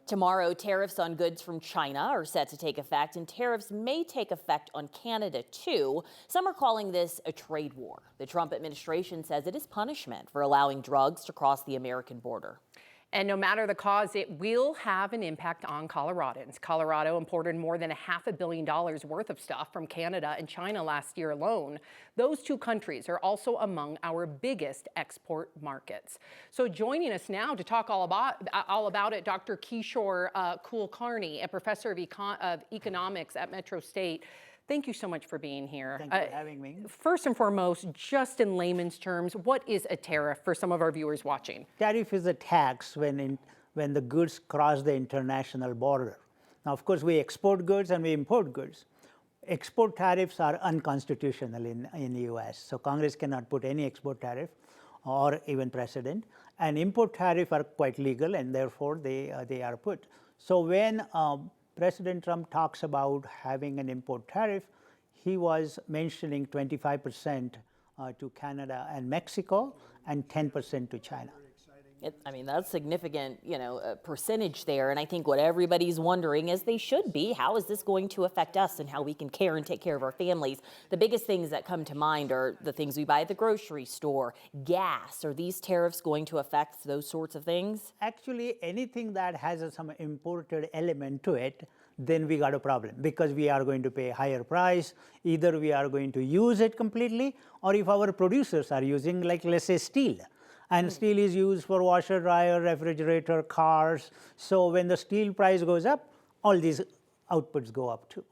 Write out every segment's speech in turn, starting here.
Tomorrow, tariffs on goods from China are set to take effect, and tariffs may take effect on Canada, too. Some are calling this a trade war. The Trump administration says it is punishment for allowing drugs to cross the American border. And no matter the cause, it will have an impact on Coloradans. Colorado imported more than $500 million worth of stuff from Canada and China last year alone. Those two countries are also among our biggest export markets. So joining us now to talk all about it, Dr. Kishore Killnari, a professor of economics at Metro State. Thank you so much for being here. Thank you for having me. First and foremost, just in layman's terms, what is a tariff for some of our viewers watching? Tariff is a tax when the goods cross the international border. Now, of course, we export goods and we import goods. Export tariffs are unconstitutional in the US, so Congress cannot put any export tariff or even precedent. And import tariff are quite legal, and therefore they are put. So when President Trump talks about having an import tariff, he was mentioning 25% to Canada and Mexico and 10% to China. I mean, that's significant, percentage there. And I think what everybody's wondering, as they should be, how is this going to affect us and how we can care and take care of our families? The biggest things that come to mind are the things we buy at the grocery store, gas. Are these tariffs going to affect those sorts of things? Actually, anything that has some imported element to it, then we got a problem, because we are going to pay higher price. Either we are going to use it completely, or if our producers are using, like, let's say, steel. And steel is used for washer, dryer, refrigerator, cars. So when the steel price goes up, all these outputs go up too.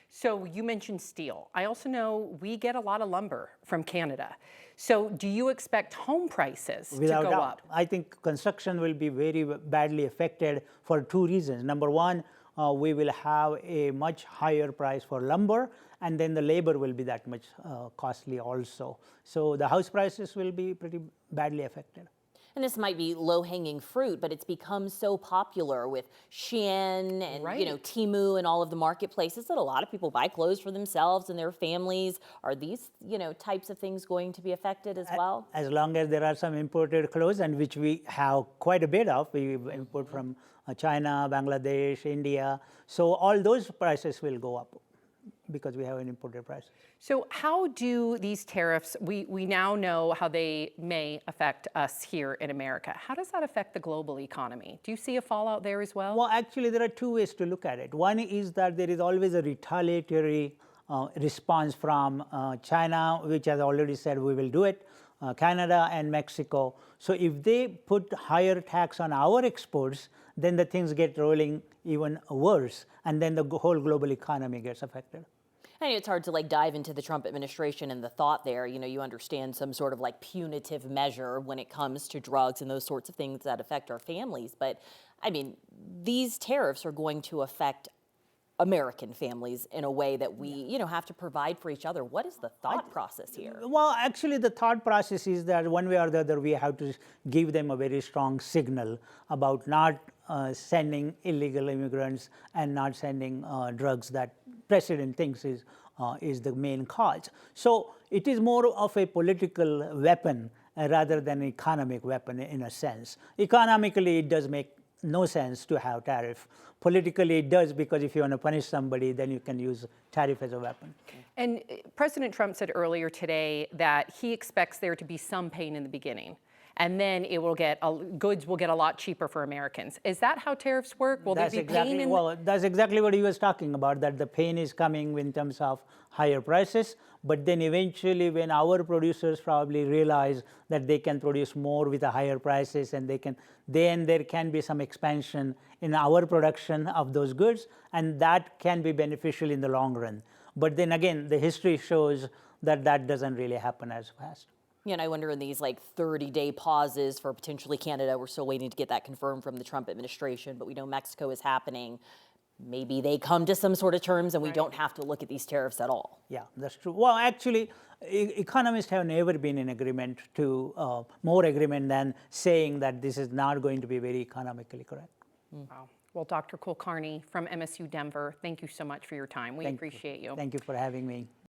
So you mentioned steel. I also know we get a lot of lumber from Canada. So do you expect home prices to go up? I think construction will be very badly affected for two reasons. Number one, we will have a much higher price for lumber, and then the labor will be that much costly also. So the house prices will be pretty badly affected. And this might be low-hanging fruit, but it's become so popular with Shein and Temu and all of the marketplaces that a lot of people buy clothes for themselves and their families. Are these types of things going to be affected as well? As long as there are some imported clothes, and which we have quite a bit of, we import from China, Bangladesh, India. So all those prices will go up because we have an imported price. So how do these tariffs, we now know how they may affect us here in America. How does that affect the global economy? Do you see a fallout there as well? Well, actually, there are two ways to look at it. One is that there is always a retaliatory response from China, which has already said we will do it, Canada and Mexico. So if they put higher tax on our exports, then the things get rolling even worse, and then the whole global economy gets affected. I know it's hard to dive into the Trump administration and the thought there. You understand some sort of punitive measure when it comes to drugs and those sorts of things that affect our families. But I mean, these tariffs are going to affect American families in a way that we, have to provide for each other. What is the thought process here? Well, actually, the thought process is that one way or the other, we have to give them a very strong signal about not sending illegal immigrants and not sending drugs that President thinks is the main cause. So it is more of a political weapon rather than an economic weapon in a sense. Economically, it does make no sense to have tariff. Politically, it does, because if you want to punish somebody, then you can use tariff as a weapon. And President Trump said earlier today that he expects there to be some pain in the beginning, and then goods will get a lot cheaper for Americans. Is that how tariffs work? Will there be pain? Well, that's exactly what he was talking about, that the pain is coming in terms of higher prices. But then eventually, when our producers probably realize that they can produce more with the higher prices, and then there can be some expansion in our production of those goods, and that can be beneficial in the long run. But then again, the history shows that that doesn't really happen as fast. I wonder, in these 30-day pauses for potentially Canada, we're still waiting to get that confirmed from the Trump administration, but we know Mexico is happening. Maybe they come to some sort of terms and we don't have to look at these tariffs at all. Yeah, that's true. Well, actually, economists have never been in agreement to more agreement than saying that this is not going to be very economically correct. Wow. Well, Dr. Killnari from MSU Denver, thank you so much for your time. We appreciate you. Thank you for having me.